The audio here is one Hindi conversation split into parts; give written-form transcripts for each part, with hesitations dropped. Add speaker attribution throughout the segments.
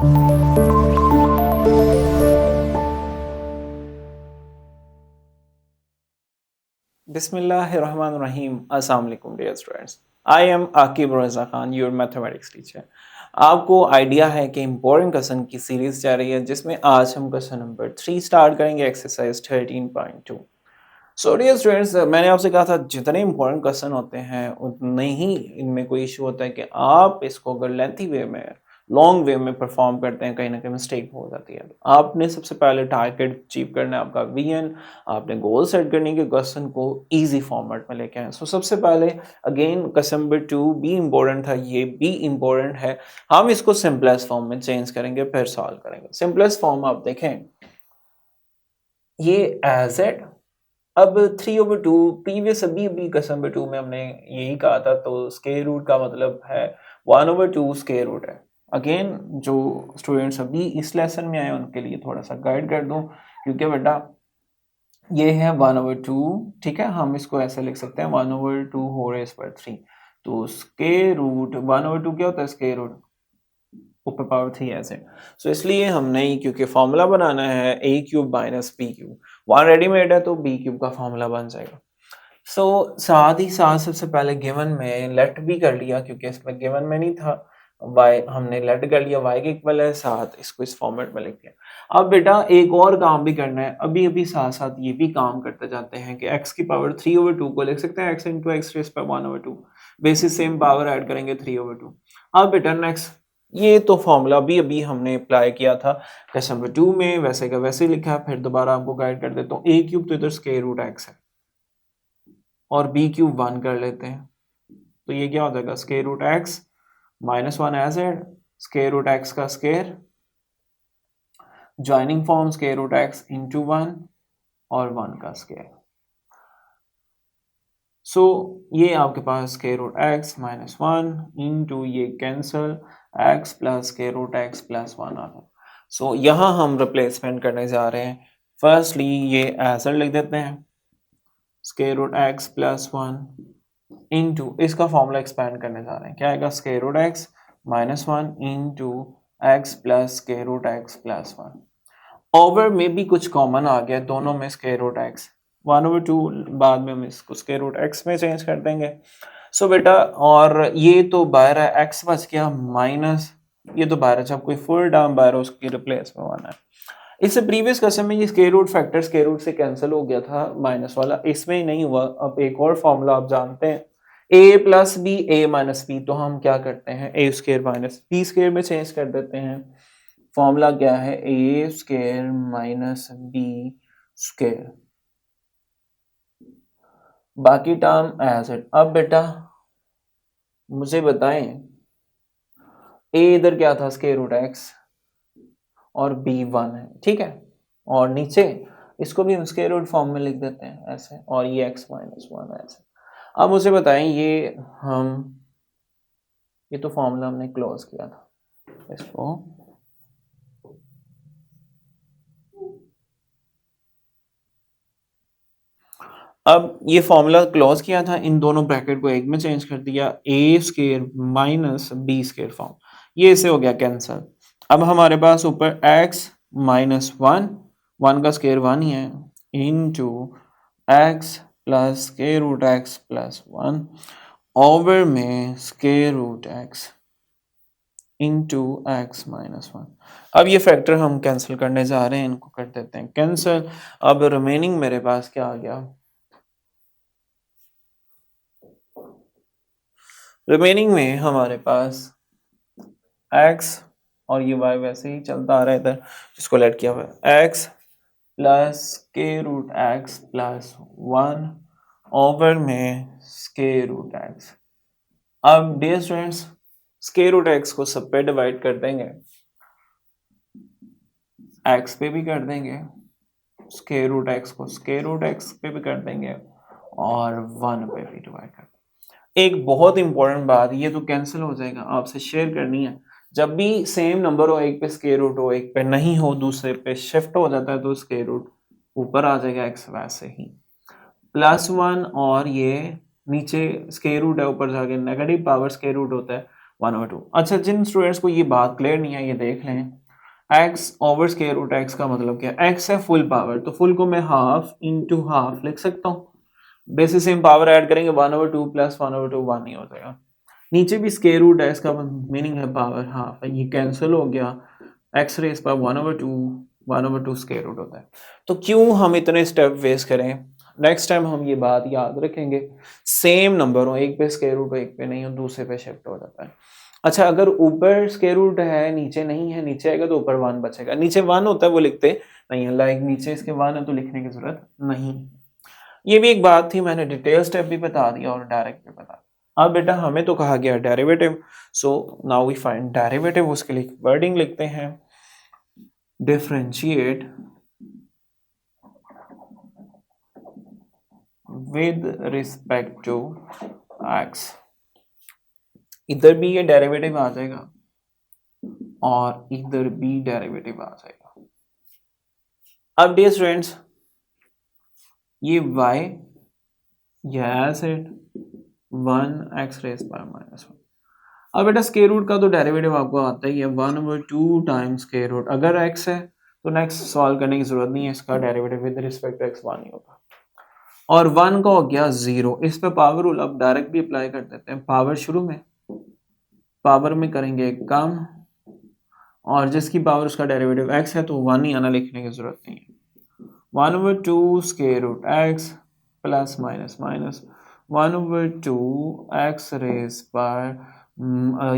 Speaker 1: बिस्मिल्लाहिर्रहमानिर्रहीम। अस्सलाम वालेकुम dear students. I am Aqib Raza Khan, your mathematics teacher. आपको आइडिया है कि इम्पोर्टेंट क्वेश्चन की सीरीज जा रही है, जिसमें आज हम क्वेश्चन नंबर 3 स्टार्ट करेंगे, एक्सरसाइज 13.2। सो डियर स्टूडेंट्स, मैंने आपसे कहा था जितने इंपॉर्टेंट क्वेश्चन होते हैं उतने ही इनमें कोई इशू होता है कि आप इसको अगर लेंथी वे में, लॉन्ग वे में परफॉर्म करते हैं, कहीं ना कहीं मिस्टेक हो जाती है। आपने सबसे पहले टारगेट अचीव करना है आपका वीएन। आपने गोल सेट करने के क्वेश्चन को इजी फॉर्मेट में लेके आए। सो सबसे पहले again question number 2 be important था, ये बी इम्पोर्टेंट है। हम इसको सिंपलेस्ट फॉर्म में चेंज करेंगे, फिर सॉल्व करेंगे। सिंपलेस्ट फॉर्म आप देखें, ये एज एड, अब 3/2 प्रीवियस अभी अभी क्वेश्चन नंबर 2 में हमने यही कहा था, तो स्क्वायर रूट का मतलब है 1/2 स्क्वायर रूट है। अगेन जो स्टूडेंट्स अभी इस लेसन में आए उनके लिए थोड़ा सा गाइड कर दूं, क्योंकि बेटा ये है 1/2, ठीक है। हम इसको ऐसे लिख सकते हैं 1/2 होल रेज़ पर 3। तो स्क्वायर रूट 1/2 क्या होता है? स्क्वायर रूट ऊपर पावर 3 ऐसे। सो इसलिए हमने क्योंकि फॉर्मूला बनाना है a cube minus b cube, वहाँ रेडीमेड है तो b क्यूब का फॉर्मूला बन जाएगा। सो साथ ही साथ सबसे पहले गिवन में लेट भी कर लिया, क्योंकि इसमें गिवन में नहीं था। y हमने लेट कर लिया, y के इक्वल है, साथ इसको इस फॉर्मेट में लिख लिया। अब बेटा एक और काम भी करना है, अभी अभी साथ साथ ये भी काम करते जाते हैं कि x की पावर 3/2 को लिख सकते हैं x इंटू एक्स रेस पर 1/2, बेसिस सेम पावर ऐड करेंगे 3/2। अब बेटा नेक्स्ट, ये तो फॉर्मूला अभी अभी हमने अप्लाई किया था क्वेश्चन नंबर 2 में, वैसे का वैसे ही लिखा है। फिर दोबारा आपको गाइड कर देता हूँ। a क्यूब तो इधर स्क्वायर रूट x है और b क्यूब 1 कर लेते हैं, तो ये क्या हो जाएगा? स्क्वायर रूट x माइनस 1 एज एड, स्क्वायर रूट x का square, joining form square root x into 1 और 1 का स्क्वायर। सो ये आपके पास square root x minus 1 into ये cancel x plus square root x plus 1 आ गया। सो यहाँ हम रिप्लेसमेंट करने जा रहे हैं। फर्स्टली ये ऐसा लिख देते हैं, square root x plus 1 into इसका फॉर्मूला एक्सपेंड करने जा रहे हैं, क्या आएगा? Square root x minus 1 into x plus square root x plus 1। Over में भी कुछ कॉमन आ गया, दोनों में स्क्वायर रूट x 1/2, बाद में हम इसको स्क्वायर रूट x में चेंज कर देंगे। सो बेटा, और ये तो बाहर है, x बच गया माइनस, ये तो बाहर है, जब कोई फुल टर्म बाहर हो उसकी रिप्लेस में होना है। इससे प्रीवियस क्वेश्चन में ये square root factor square root से कैंसिल हो गया था माइनस वाला, इसमें ही नहीं हुआ। अब एक और फॉर्मूला आप जानते हैं, a plus B A minus B, तो हम क्या करते हैं a square minus B square में चेंज कर देते हैं। फॉर्मूला क्या है? A square minus B square, बाकी टर्म एज इट। अब बेटा मुझे बताएं, ए इधर क्या था? स्क्वायर रूट एक्स, और बी 1 है, ठीक है। और नीचे इसको भी हम स्क्वायर रूट फॉर्म में लिख देते हैं ऐसे, और ये x माइनस 1 ऐसे। अब मुझे बताएं, ये तो फॉर्मूला हमने क्लोज किया था, इसको अब ये फॉर्मूला क्लोज किया था, इन दोनों ब्रैकेट को एक में चेंज कर दिया, a square minus B square form, ये इसे हो गया कैंसल। अब हमारे पास ऊपर x माइनस 1 का स्क्वायर 1 ही है, into x plus square root x plus 1 over में square root x into x minus 1। अब ये फैक्टर हम कैंसिल करने जा रहे हैं, इनको कर देते हैं कैंसिल। अब रिमेनिंग मेरे पास क्या आ गया? रिमेनिंग में हमारे पास x और ये y वैसे ही चलता आ रहा है इधर, जिसको लेट किया हुआ है, x plus square root x plus 1 over में स्क्वायर रूट x। अब dear students, square root x को सब पे डिवाइड कर देंगे, x पे भी कर देंगे, स्क्वायर रूट x को स्क्वायर रूट x पे भी कर देंगे, और 1 पे भी डिवाइड कर देंगे। एक बहुत इंपॉर्टेंट बात, ये तो कैंसिल हो जाएगा, आपसे शेयर करनी है। जब भी सेम नंबर हो, एक पे स्क्वायर रूट हो, एक पे नहीं हो, दूसरे पे शिफ्ट हो जाता है, तो स्क्वायर रूट ऊपर आ जाएगा x वैसे ही +1, और ये नीचे स्क्वायर रूट है, ऊपर जाके नेगेटिव पावर स्क्वायर रूट होता है, 1/2। अच्छा, जिन स्टूडेंट्स को ये बात क्लियर नहीं है ये देख लें, x over square root x का मतलब क्या है? x है फुल पावर, तो फुल को मैं हाफ इंटू हाफ लिख सकता हूँ। बेसिस सेम पावर ऐड करेंगे 1/2 प्लस 1/2 1 ही हो जाएगा। नीचे भी स्क्वायर रूट है, इसका मीनिंग है पावर हाफ है, ये कैंसिल हो गया। x रेस पर 1/2 स्क्वायर रूट होता है। तो क्यों हम इतने स्टेप वेस्ट करें? नेक्स्ट टाइम हम ये बात याद रखेंगे, सेम नंबर हो, एक पे स्क्वायर रूट हो एक पे नहीं हो, दूसरे पे शिफ्ट हो जाता है। अच्छा, अगर ऊपर स्क्वायर रूट है नीचे नहीं है, नीचे आएगा तो ऊपर 1 बचेगा, नीचे 1 होता है वो लिखते नहीं है, लाइक नीचे इसके 1 है तो लिखने की जरूरत नहीं। ये भी एक बात थी, मैंने डिटेल स्टेप भी बता दिया और डायरेक्ट भी बता दिया। अब बेटा हमें तो कहा गया derivative, so now we find derivative. उसके लिए वर्डिंग लिखते हैं, differentiate with respect to x। इधर भी ये डेरिवेटिव आ जाएगा और इधर भी डेरिवेटिव आ जाएगा। अब डियर स्टूडेंट्स, ये y yes it 1x raise पर -1। अब बेटा स्क्वायर रूट का तो डेरिवेटिव आपको आता ही है 1/2 टाइम्स स्क्वायर रूट। अगर x है तो नेक्स्ट सॉल्व करने की जरूरत नहीं है, इसका derivative with respect to x 1 ही होगा। और 1 का हो गया 0, इस पे पावर रूल अब डायरेक्ट भी अप्लाई कर देते हैं। पावर शुरू में, पावर में करेंगे कम, और जिसकी पावर उसका डेरिवेटिव x है तो 1 ही आना, लिखने की जरूरत नहीं है। 1/2 square root x plus minus minus 1/2 x raise पर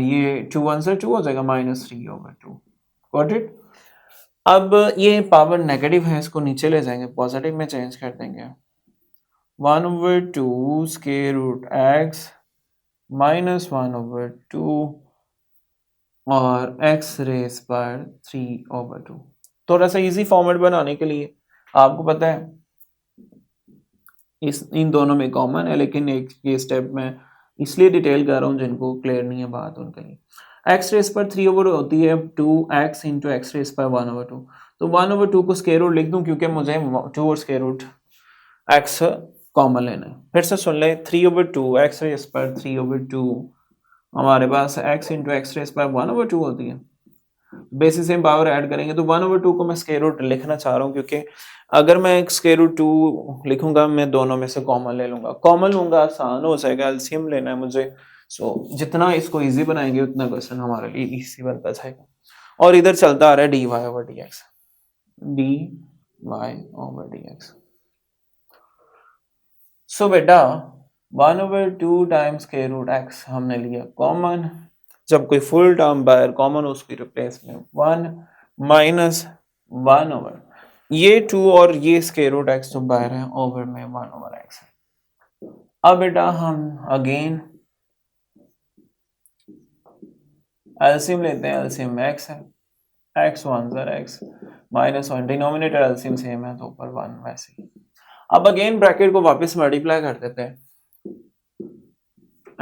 Speaker 1: ये 2 1 से 2 हो जाएगा -3/2। Got it. अब ये पावर नेगेटिव है, इसको नीचे ले जाएंगे, पॉजिटिव में चेंज कर देंगे। 1/2 स्क्वायर रूट x -1/2 और x रेस पर 3/2। थोड़ा सा इजी फॉर्मेट बनाने के लिए, आपको पता है इन दोनों में कॉमन है, लेकिन एक ये स्टेप में इसलिए डिटेल कर रहा हूँ जिनको क्लियर नहीं है बात उनके लिए। x रेस पर 3/2 होती है 2x इंटू एक्स रेस पर 1/2। तो 1/2 को स्क्वायर रूट लिख दूं क्योंकि मुझे 2 और स्क्वायर रूट x कॉमन लेना है। फिर से सुन ले, 3/2 x रेस पर 3/2 हमारे पास x इंटू एक्स रेस पर 1/2 होती है। बेसिस सेम पावर ऐड करेंगे तो 1/2 को मैं स्क्वायर रूट लिखना चाह रहा हूँ, क्योंकि अगर मैं स्क्वायर रूट 2 लिखूंगा मैं दोनों में से कॉमन ले लूंगा। कॉमन लूंगा आसान हो जाएगा, एलसीएम लेना है मुझे। सो जितना इसको इजी बनाएंगे उतना क्वेश्चन हमारे लिए इजी बनता जाएगा। और इधर चलता आ रहा है dy over dx, dy over dx। सो बेटा 1/2 टाइम्स स्क्वायर रूट x हमने लिया कॉमन। जब कोई फुल टर्म बाहर कॉमन हो उसकी रिप्लेस में 1 माइनस 1 ओवर ये 2 और ये स्क्वायर रूट x जो बाहर है ओवर में 1 ओवर x है। अब बेटा हम अगेन एलसीएम लेते हैं, एलसीएम x है, x 1 ज़र x -1, डिनोमिनेटर एलसीएम सेम है तो ऊपर 1 वैसे ही। अब अगेन ब्रैकेट को वापस मल्टीप्लाई कर देते हैं,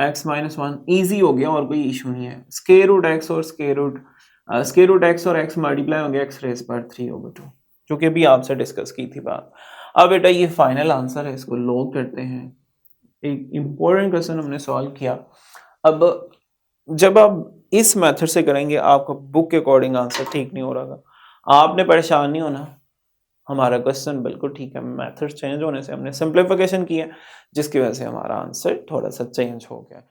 Speaker 1: x -1 इजी हो गया और कोई इशू नहीं है। स्क्वायर रूट x और स्क्वायर रूट x और x मल्टीप्लाई होंगे x रेस पर 3/2, जो कि अभी आपसे डिस्कस की थी बात। अब बेटा ये फाइनल आंसर है, इसको लॉग करते हैं। एक इम्पोर्टेंट क्वेश्चन हमने सॉल्व किया। अब जब आप इस मेथड से करेंगे आपका बुक के अकॉर्डिंग आंसर ठीक नहीं हो रहा, आपने परेशान नहीं होना, हमारा क्वेश्चन बिल्कुल ठीक है। मेथड चेंज होने से हमने सिंप्लीफिकेशन किया जिसकी वजह से हमारा आंसर थोड़ा सा चेंज हो गया।